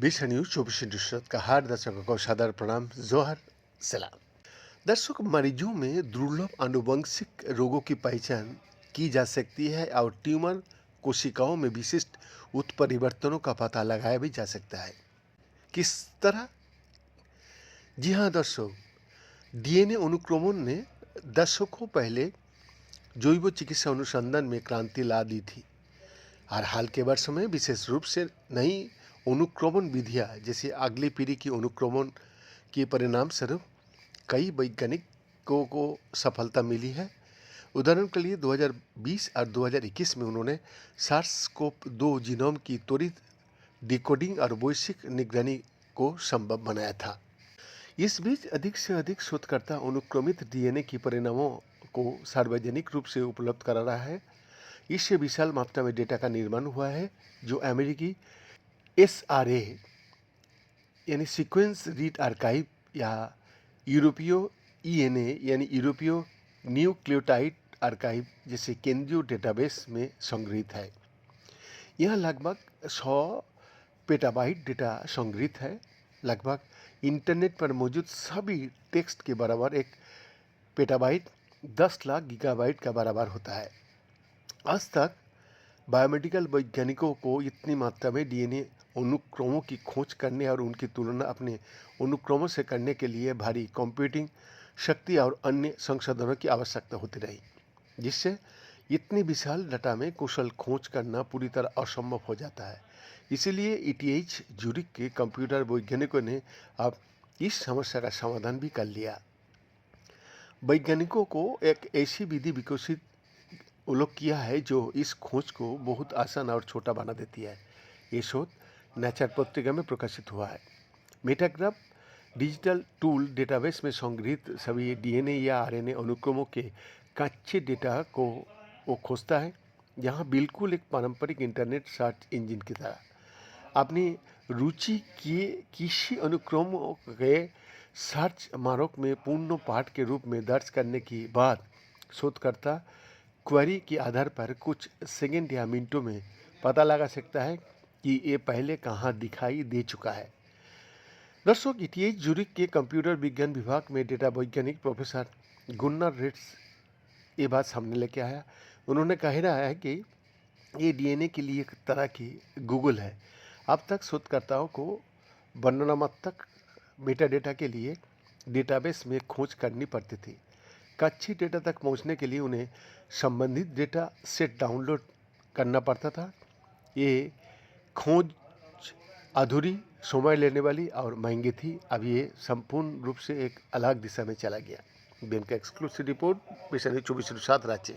विश्व न्यूज 24 का हर दर्शकों को सादर प्रणाम, जोहर सलाम। दर्शक, मरीजों में दुर्लभ आनुवंशिक रोगों की पहचान की जा सकती है और ट्यूमर कोशिकाओं में विशिष्ट उत्परिवर्तनों का पता लगाया भी जा सकता है। किस तरह? जी हाँ दर्शक, डीएनए अनुक्रमण ने दशकों पहले जैव चिकित्सा अनुसंधान में क्रांति ला दी थी और हाल के वर्षों में विशेष रूप से नई अनुक्रमण विधियाँ जैसे अगली पीढ़ी की अनुक्रमण के परिणाम स्वरूप कई वैज्ञानिकों को सफलता मिली है। उदाहरण के लिए 2020 और 2021 में उन्होंने SARS-CoV-2 जीनोम की त्वरित डिकोडिंग और वैश्विक निगरानी को संभव बनाया था। इस बीच अधिक से अधिक शोधकर्ता अनुक्रमित डीएनए के परिणामों को सार्वजनिक रूप से उपलब्ध करा रहा है। इससे विशाल मात्रा में डेटा का निर्माण हुआ है जो अमेरिकी SRA यानी सीक्वेंस रीड आर्काइव या यूरोपीय ENA यानी यूरोपीय न्यूक्लियोटाइड आर्काइव जैसे केंद्रीय डेटाबेस में संग्रहित है। यह लगभग 100 पेटाबाइट डेटा संग्रहित है। लगभग इंटरनेट पर मौजूद सभी टेक्स्ट के बराबर एक पेटाबाइट 10 लाख गीगाबाइट का बराबर होता है। आज तक बायोमेडिकल वैज्ञानिकों को इतनी मात्रा में डीएनए अनुक्रमों की खोज करने और उनकी तुलना अपने अनुक्रमों से करने के लिए भारी कंप्यूटिंग शक्ति और अन्य संसाधनों की आवश्यकता होती रही, जिससे इतनी विशाल डाटा में कुशल खोज करना पूरी तरह असंभव हो जाता है। इसीलिए ETH ज्यूरिख के कंप्यूटर वैज्ञानिकों ने अब इस समस्या का समाधान भी कर लिया। वैज्ञानिकों को एक ऐसी विधि विकसित उल्लेख किया है जो इस खोज को बहुत आसान और छोटा बना देती है। ये शोध नेचर पत्रिका में प्रकाशित हुआ है। मेटाग्राफ डिजिटल टूल डेटाबेस में संग्रहित सभी डीएनए या आरएनए अनुक्रमों के कच्चे डेटा को वो खोजता है, यहाँ बिल्कुल एक पारंपरिक इंटरनेट सर्च इंजन की तरह। अपनी रुचि के किसी अनुक्रम के सर्च मार्ग में पूर्ण पाठ के रूप में दर्ज करने के बाद शोधकर्ता क्वेरी के आधार पर कुछ सेकंड या मिनटों में पता लगा सकता है कि ये पहले कहाँ दिखाई दे चुका है। दर्शक, ETH ज्यूरिख के कंप्यूटर विज्ञान विभाग में डेटा वैज्ञानिक प्रोफेसर गुन्नार रेट्स ये बात सामने लेके आया। उन्होंने कह रहा है कि ये डीएनए के लिए एक तरह की गूगल है। अब तक शोधकर्ताओं को वर्णनात्मक मेटाडेटा के लिए डेटाबेस में खोज करनी पड़ती थी। कच्चे डेटा तक पहुंचने के लिए उन्हें संबंधित डेटा सेट डाउनलोड करना पड़ता था। ये खोज अधूरी, समय लेने वाली और महंगी थी। अब ये संपूर्ण रूप से एक अलग दिशा में चला गया। बैंक का एक्सक्लूसिव रिपोर्ट, विश्व न्यूज 24/7 रांची।